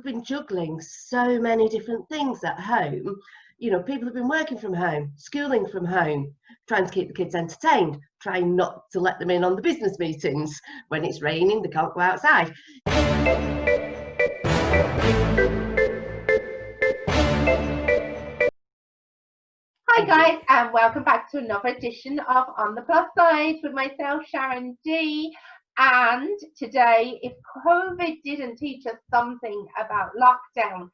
have been juggling so many different things at home. People have been working from home, schooling from home, trying to keep the kids entertained, trying not to let them in on the business meetings. When it's raining, they can't go outside. Hi guys, and welcome back to another edition of On the Plus Side with myself, SharonD. And today, if COVID didn't teach us something about lockdown,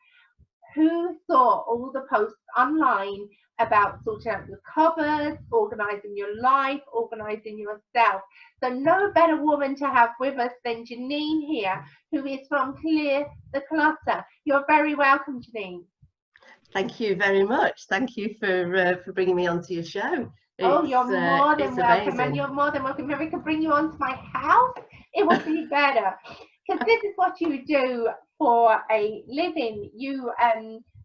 who saw all the posts online about sorting out your cupboards, organising your life, organising yourself? So no better woman to have with us than Janine here, who is from Clear The Clutter. You're very welcome, Janine. Thank you very much. Thank you for bringing me onto your show. Oh, you're more than welcome, and you're more than welcome. If we could bring you onto my house, it would be better, because this is what you do for a living. You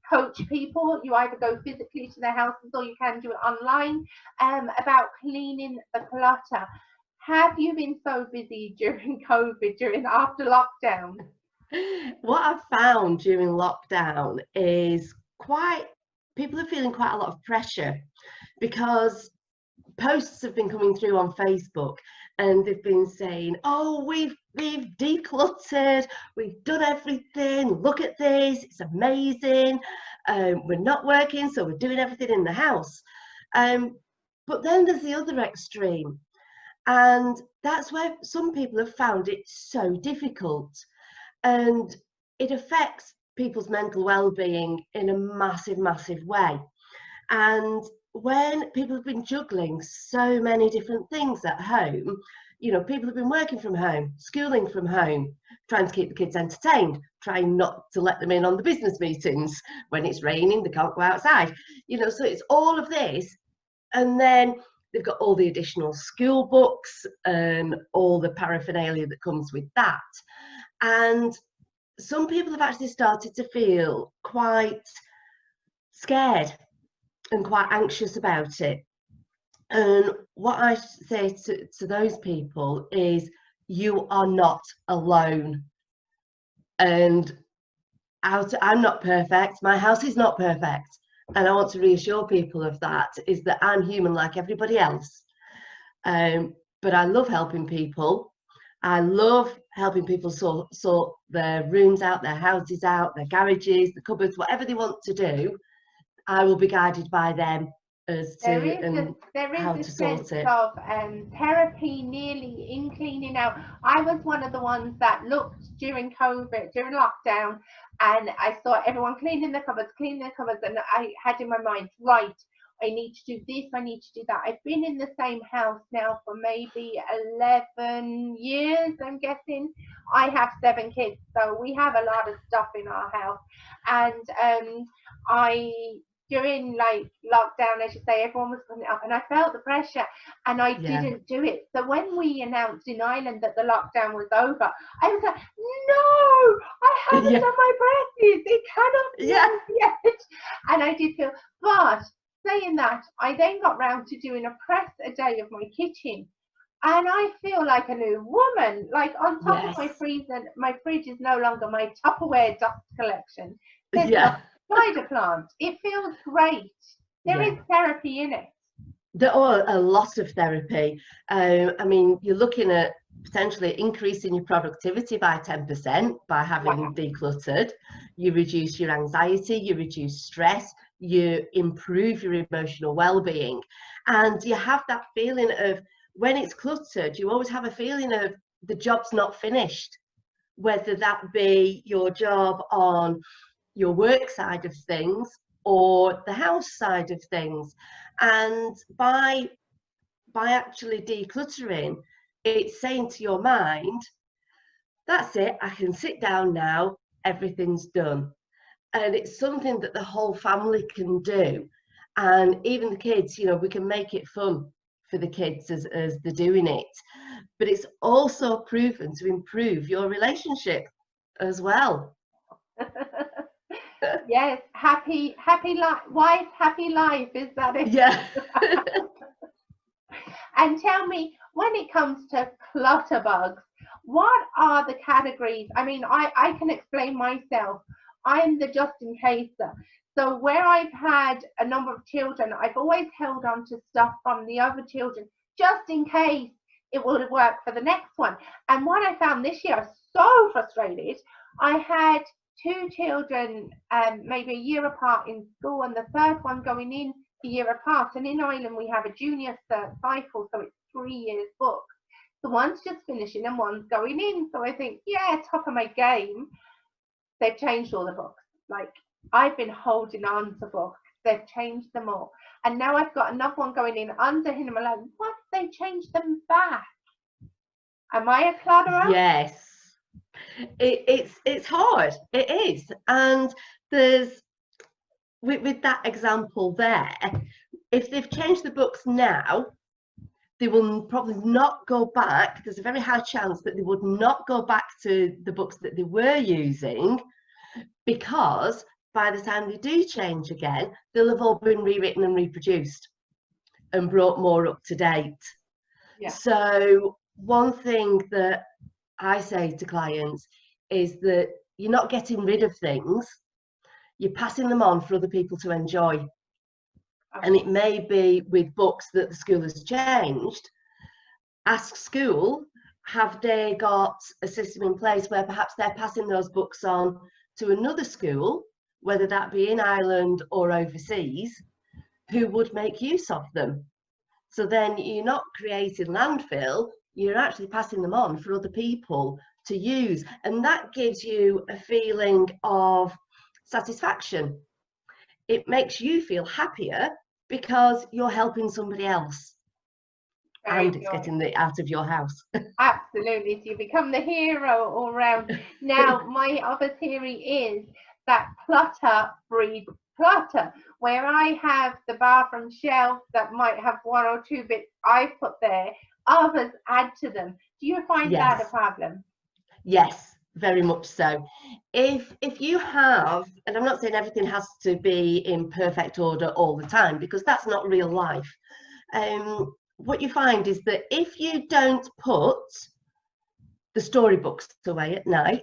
coach people. You either go physically to their houses or you can do it online about cleaning the clutter. Have you been so busy during COVID, after lockdown? What I've found during lockdown is people are feeling quite a lot of pressure, because posts have been coming through on Facebook and they've been saying, oh, we've decluttered, we've done everything, look at this, it's amazing, we're not working, so we're doing everything in the house. But then there's the other extreme, and that's where some people have found it so difficult, and it affects people's mental well-being in a massive way. And when people have been juggling so many different things at home, people have been working from home, schooling from home, trying to keep the kids entertained, trying not to let them in on the business meetings. When it's raining, they can't go outside. So it's all of this, and then they've got all the additional school books and all the paraphernalia that comes with that. And some people have actually started to feel quite scared and quite anxious about it. And what I say to those people is, you are not alone. And I'm not perfect. My house is not perfect. And I want to reassure people of that, is that I'm human like everybody else. But I love helping people. I love helping people sort their rooms out, their houses out, their garages, the cupboards, whatever they want to do. I will be guided by them as to how to sort it. Of therapy nearly in cleaning out. I was one of the ones that looked during COVID, during lockdown, and I saw everyone cleaning the cupboards, and I had in my mind, right, I need to do this, I need to do that. I've been in the same house now for maybe 11 years, I'm guessing. I have 7 kids, so we have a lot of stuff in our house. And during like lockdown, as you say, everyone was putting it up, and I felt the pressure, and I didn't do it. So when we announced in Ireland that the lockdown was over, I was like, no, I haven't done my presses. It cannot be yet. And I did feel, but saying that, I then got round to doing a press a day of my kitchen, and I feel like a new woman. Like on top of my freezer, my fridge is no longer my Tupperware dust collection. There's a spider plant. It feels great. There is therapy in it. There are a lot of therapy. I mean, you're looking at potentially increasing your productivity by 10% by having decluttered. You reduce your anxiety, you reduce stress, you improve your emotional well-being, and you have that feeling of, when it's cluttered, you always have a feeling of the job's not finished, whether that be your job on your work side of things or the house side of things. And by actually decluttering, it's saying to your mind, that's it, I can sit down now, everything's done. And it's something that the whole family can do. And even the kids, we can make it fun for the kids as they're doing it. But it's also proven to improve your relationship as well. Yes, happy wife, happy life, is that it? Yeah. And tell me, when it comes to clutter bugs, what are the categories? I mean, I can explain myself. I'm the just in caser. So where I've had a number of children, I've always held on to stuff from the other children just in case it would work for the next one. And what I found this year, I was so frustrated. I had two children maybe a year apart in school, and the third one going in a year apart. And in Ireland we have a junior cert cycle, so it's 3 years booked. So one's just finishing and one's going in. So I think, yeah, top of my game. They've changed all the books. Like, I've been holding on to books. They've changed them all. And now I've got another one going in under him. I'm like, what? They changed them back? Am I a clutterer? Yes. It's hard. It is. And there's, with that example there, if they've changed the books now, they will probably not go back. There's a very high chance that they would not go back to the books that they were using, because by the time they do change again, they'll have all been rewritten and reproduced and brought more up to date. Yeah. So one thing that I say to clients is that you're not getting rid of things, you're passing them on for other people to enjoy. Okay. And it may be with books that the school has changed. Ask school, have they got a system in place where perhaps they're passing those books on to another school, whether that be in Ireland or overseas, who would make use of them? So then you're not creating landfill, you're actually passing them on for other people to use. And that gives you a feeling of satisfaction. It makes you feel happier because you're helping somebody else. Very and it's good. Getting it out of your house. Absolutely. So you become the hero all round. Now, my other theory is that clutter breeds clutter. Where I have the bathroom shelf that might have one or two bits I put there, others add to them. Do you find that a problem? Yes, very much so. If you have, and I'm not saying everything has to be in perfect order all the time, because that's not real life. What you find is that if you don't put the storybooks away at night,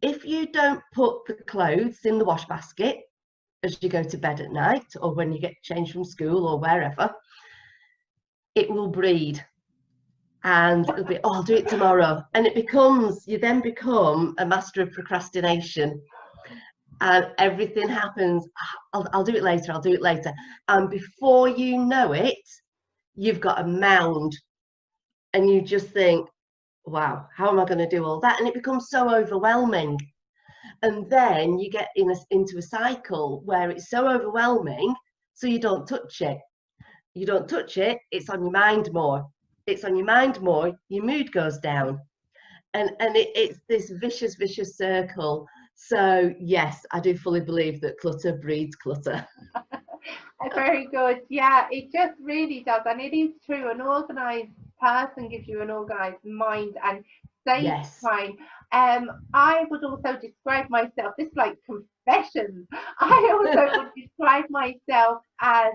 if you don't put the clothes in the wash basket as you go to bed at night, or when you get changed from school or wherever, it will breed. And it'll be, oh, I'll do it tomorrow. And you then become a master of procrastination. And everything happens, I'll do it later, I'll do it later. And before you know it, you've got a mound. And you just think, wow, how am I going to do all that? And it becomes so overwhelming. And then you get into a cycle where it's so overwhelming, so you don't touch it. You don't touch it, it's on your mind more. It's on your mind more, your mood goes down. And it's this vicious circle. So yes, I do fully believe that clutter breeds clutter. Very good. Yeah, it just really does. And it is true. An organised person gives you an organised mind and saves time. I would also describe myself, this is like confessions. I also would describe myself as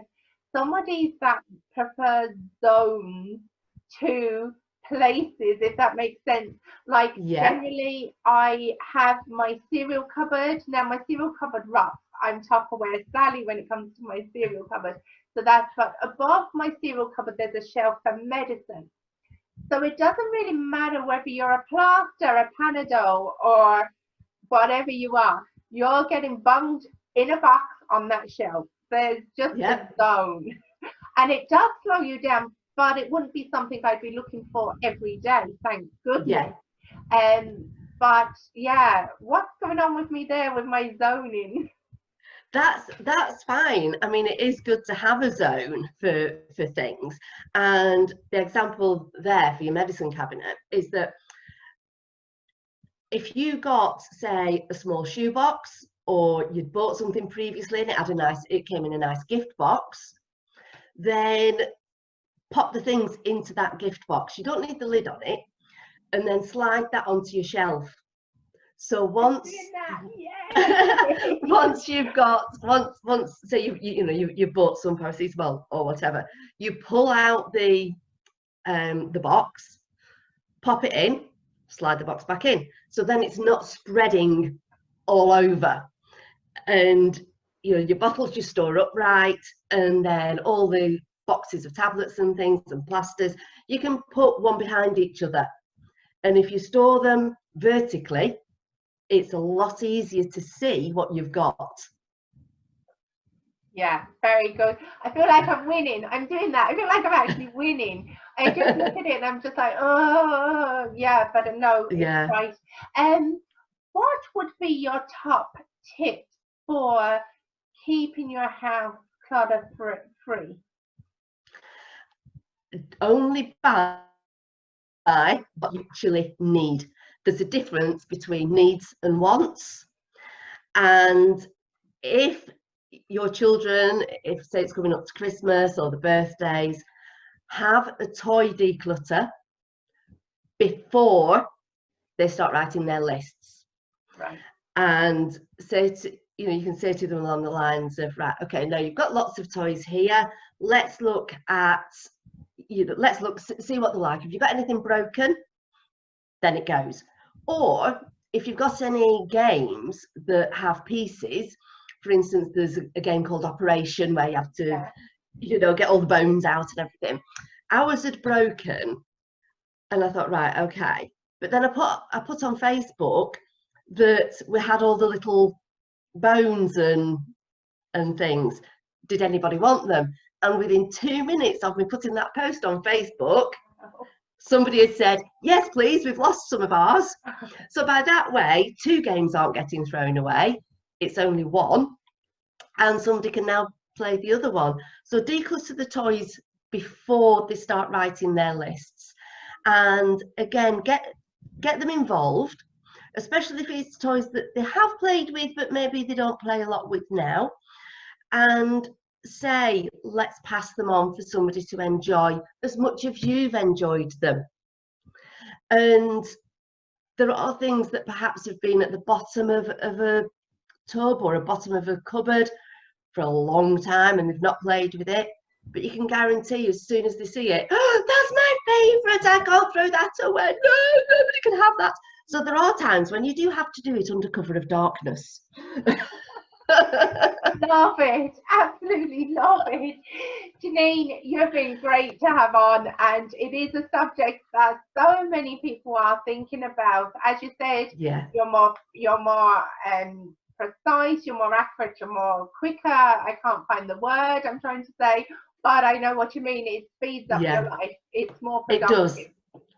somebody that prefers zones to places, if that makes sense. Like generally I have my cereal cupboard. Now my cereal cupboard rocks. I'm Tupperware Sally when it comes to my cereal cupboard. So that's, but above my cereal cupboard there's a shelf for medicine. So it doesn't really matter whether you're a plaster, a Panadol, or whatever you are, you're getting bunged in a box on that shelf. There's just a zone. And it does slow you down, but it wouldn't be something I'd be looking for every day, thank goodness. But yeah, what's going on with me there with my zoning? That's fine. I mean, it is good to have a zone for things. And the example there for your medicine cabinet is that if you got, say, a small shoebox, or you'd bought something previously and it came in a nice gift box, then pop the things into that gift box. You don't need the lid on it, and then slide that onto your shelf. So once you've got, so you've bought some paracetamol or whatever, you pull out the box, pop it in, slide the box back in. So then it's not spreading all over. And you know, your bottles just store upright, and then all the boxes of tablets and things and plasters, you can put one behind each other. And if you store them vertically, it's a lot easier to see what you've got. Yeah, very good. I feel like I'm winning. I'm doing that. I feel like I'm actually winning. I just look at it and I'm just like, oh, yeah, but no, it's right. What would be your top tip for keeping your house clutter free? Only buy what you actually need. There's a difference between needs and wants. And if your children, if say it's coming up to Christmas or the birthdays, have a toy declutter before they start writing their lists. Right. And say to, you know, you can say to them along the lines of, right, okay, now you've got lots of toys here. Let's look at, you know, let's look, see what they're like. If you've got anything broken, then it goes. Or if you've got any games that have pieces, for instance, there's a game called Operation where you have to, you know, get all the bones out and everything. Ours had broken, and I thought, right, okay. But then I put on Facebook that we had all the little bones and things. Did anybody want them? And within 2 minutes of me putting that post on Facebook, somebody had said, yes, please, we've lost some of ours. So by that way, 2 games aren't getting thrown away. It's only one. And somebody can now play the other one. So declutter the toys before they start writing their lists. And again, get them involved, especially if it's toys that they have played with, but maybe they don't play a lot with now. And say, let's pass them on for somebody to enjoy as much as you've enjoyed them. And there are things that perhaps have been at the bottom of a tub or a bottom of a cupboard for a long time and they've not played with it, but you can guarantee as soon as they see it, oh, that's my favourite, I can't throw that away, no, nobody can have that. So there are times when you do have to do it under cover of darkness. Love it, absolutely love it. Janine, you've been great to have on, and it is a subject that so many people are thinking about. As you said, you're more precise, you're more accurate, you're more quicker. I can't find the word I'm trying to say, but I know what you mean. It speeds up your life. It's more productive. It does.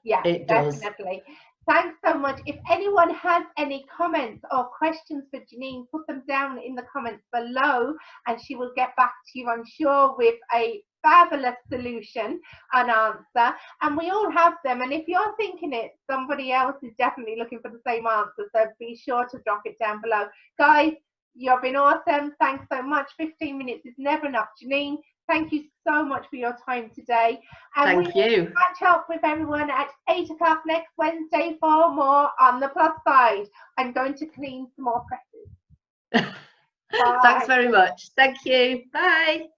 Yeah, it definitely. Does. Thanks so much. If anyone has any comments or questions for Janine, put them down in the comments below and she will get back to you, I'm sure, with a fabulous solution and answer. And we all have them. And if you're thinking it, somebody else is definitely looking for the same answer. So be sure to drop it down below. Guys, you've been awesome. Thanks so much. 15 minutes is never enough. Janine, thank you so much for your time today. And thank you. Catch up with everyone at 8 o'clock next Wednesday for more on the plus side. I'm going to clean some more presses. Thanks very much. Thank you. Bye.